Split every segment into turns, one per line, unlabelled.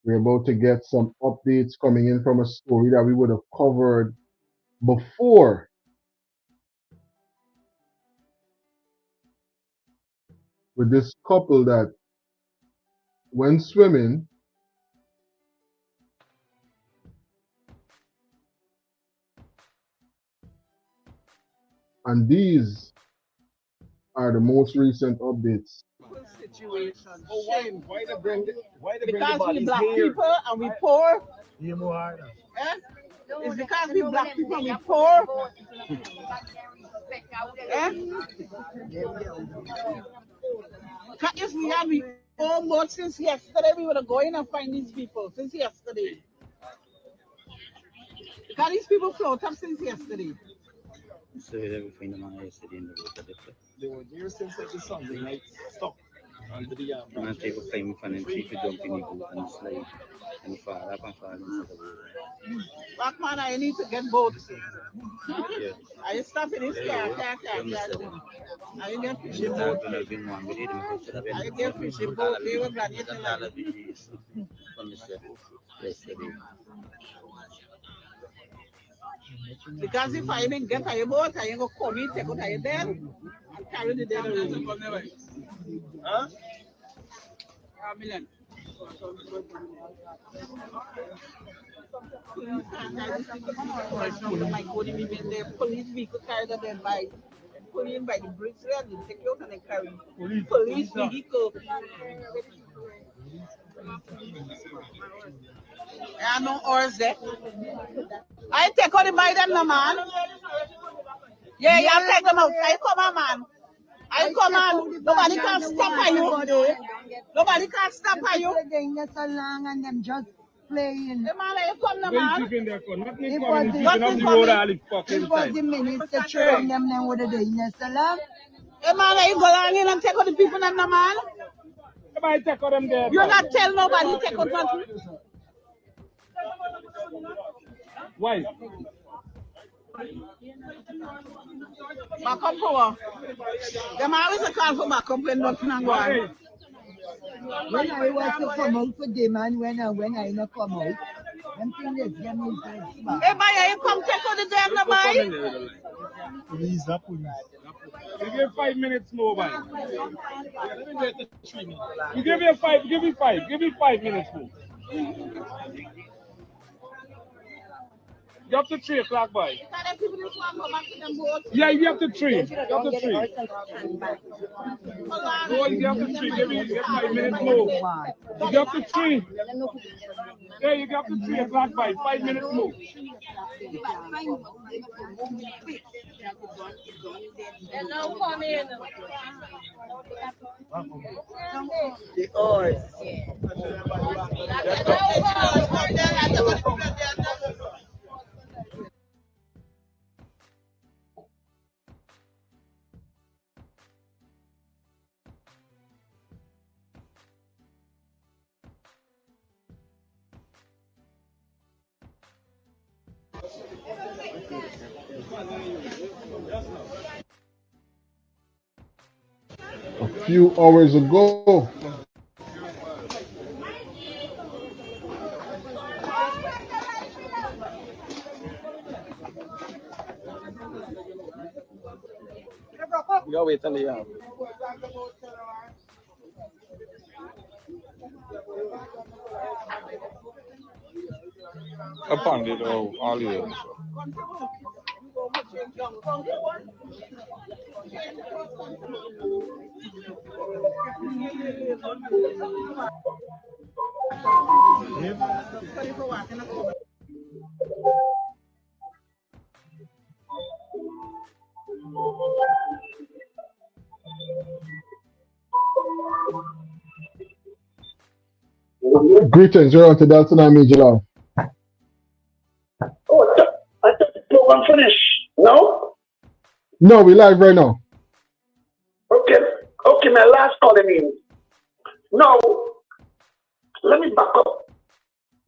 We're about to get some updates coming in from a story that we would have covered before. With this couple that went swimming and these are the most recent updates.
Situation. Why they bring the because we black here? People and we poor. Eh? It's because we black people and we poor. Eh? If we had we almost since yesterday, we would have going and find these people since yesterday. Because these people float up since yesterday.
So we find them yesterday in the water.
They were there since the Sunday night. Stop. Under the
I'm take a time for them to jump in the boat and slide and fall up and fall into the water.
Black man, I need to get boats.
Yeah.
Are you stopping this car? Are you get fishing boat? Are you get fishing boat? They were glad
yesterday.
Because if I didn't get a boat, I ain't gonna come in, take out a dead and carry the dead away. Huh? Million. Police vehicle carry the dead by put in by the bridge there, they take you out and they carry police vehicle. I know ours there. I take out the buy them no man. Yeah, you take them out. I come on, man. I come on. Nobody can stop you. Nobody can stop you.
They're so long and them just playing.
The man, you come the man.
It was the minister train them then what they doing so long.
The man, you go along in and take out the people and the man.
Nobody take out them there.
You not tell nobody take out nothing.
Why?
Back up power. Them always a call for back up when nothing and go on.
When I was to come out for them and when I not come out, them things is them is
hey, Maya, you come take out the damn no boy.
Police. You give 5 minutes more, man. You give me 5. Give me 5 minutes more. You have to 3 o'clock, boy. Yeah, you have to 3. You have to 3. No, you have to 3. Give me 5 minutes more. You have to 3. Yeah, you have to 3 o'clock, boy. 5 minutes more.
Hello, come in.
The oars.
A few hours ago,
You gotta wait till the hour. Upon it all year.
greetings. You're on to Dalton and Major Love.
Oh, I thought the program finished. No?
No, we live right now.
Okay, my last call in. Now, let me back up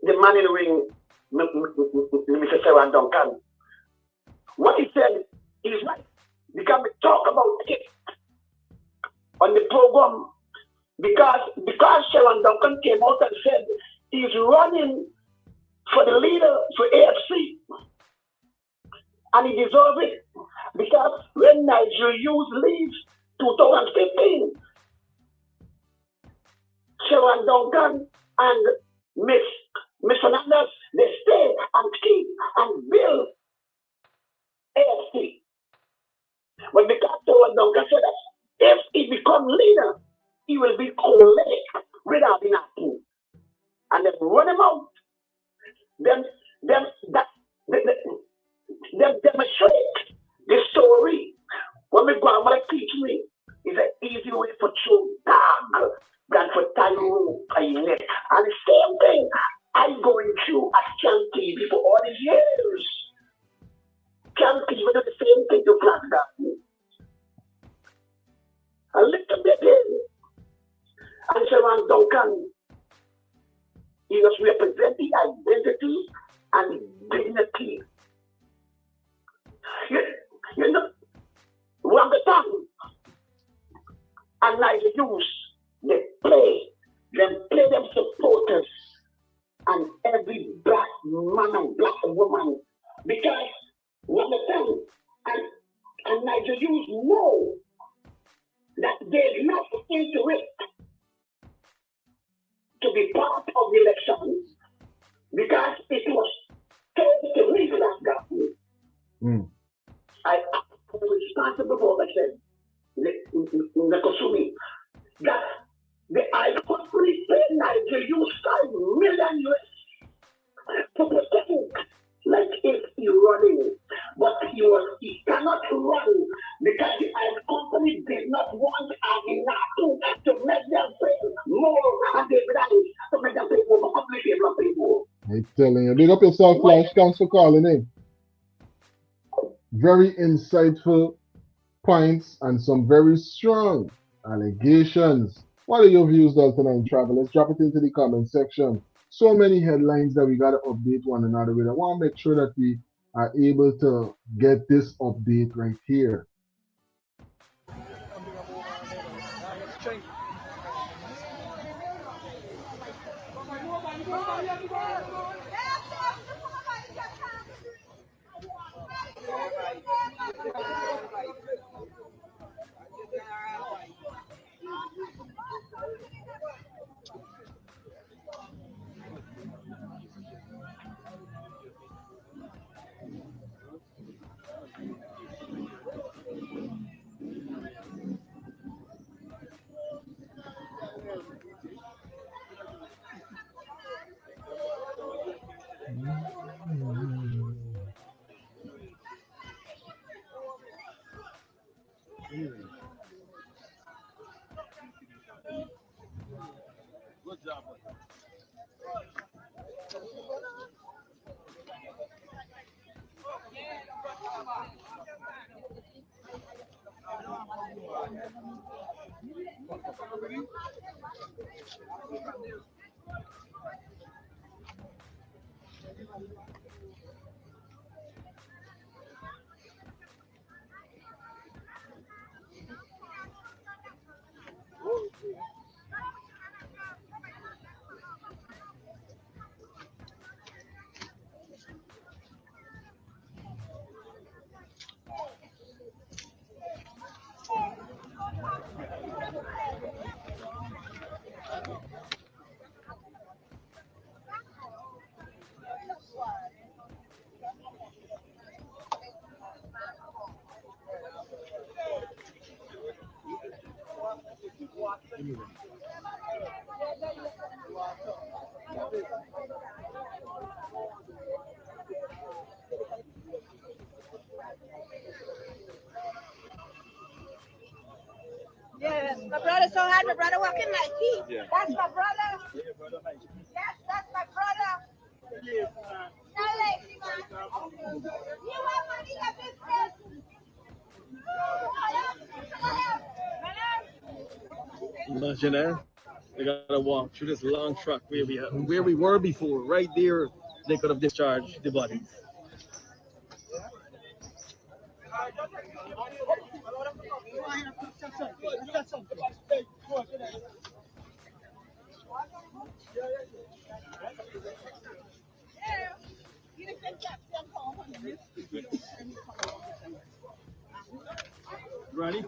the man in the ring, Mr. Sarah Duncan. What he said is right. Because we talk about it on the program because Sharon Duncan came out and said He's running for the leader for AFC, and he deserves it because when Nigel Hughes leaves 2015, Sharon Duncan and Miss Fernandez, they stay and keep and build AFC. But because Sharon Duncan said that if he becomes leader, he will be collect without nothing. And then run him out. Then demonstrate the story. What my grandmother teach me is an easy way for true dog than for Tyrone Pioneer. And the same thing I'm going through at Camp TV for all these years. Camp TV do the same thing to Black Dog. A little bit in. And Sharon Duncan, he was representing identity and dignity. You know, Ramadan and Nigel Hughes, they play them supporters and every black man and black woman because Ramadan and Nigel Hughes know that they're not into it to be part of the elections because it was told to me last government. I am responsible for what I said. That the I company paid Nigel Hughes $5 million to protect him like if he running. But he cannot run because the oil company did not want Aguinaldo to make them pay more and they to make them pay more for company people pay more.
I'm telling you, big up yourself, Flash. Thanks for calling in. Very insightful points and some very strong allegations. What are your views, Delta 9 Travelers? Drop it into the comment section. So many headlines that we got to update one another with. I want to make sure that we are able to get this update right here.
Good job.
Yes, my brother so hard, my brother walking like he. Yeah. That's my brother. Yes, that's my brother. Not lazy, man. You want money, your business.
Imagine that. They gotta walk through this long truck where we were before. Right there, they could have discharged the bodies.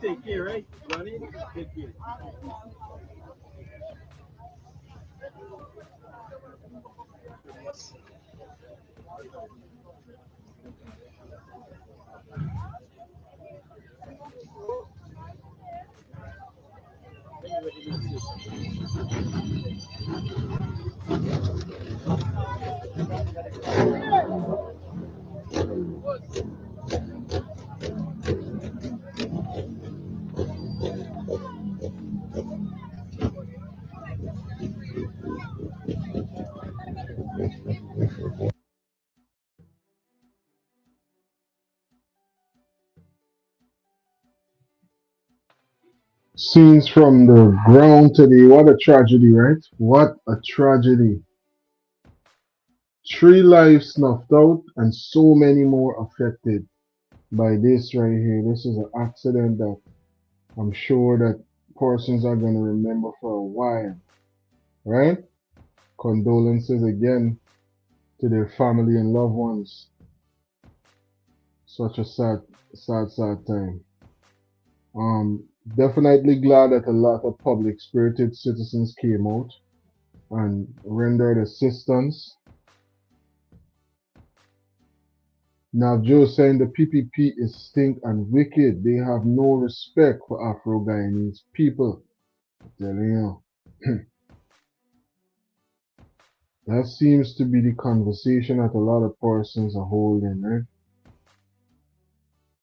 take care, right? Ronnie, take care.
Scenes from the ground today. What a tragedy, right? What a tragedy. 3 lives snuffed out and so many more affected by this right here. This is an accident that I'm sure that persons are going to remember for a while, right? Condolences again to their family and loved ones. Such a sad time. Definitely glad that a lot of public spirited citizens came out and rendered assistance. Now Joe saying the PPP is stink and wicked. They have no respect for Afro-Guyanese people. I'm telling you. That seems to be the conversation that a lot of persons are holding, right?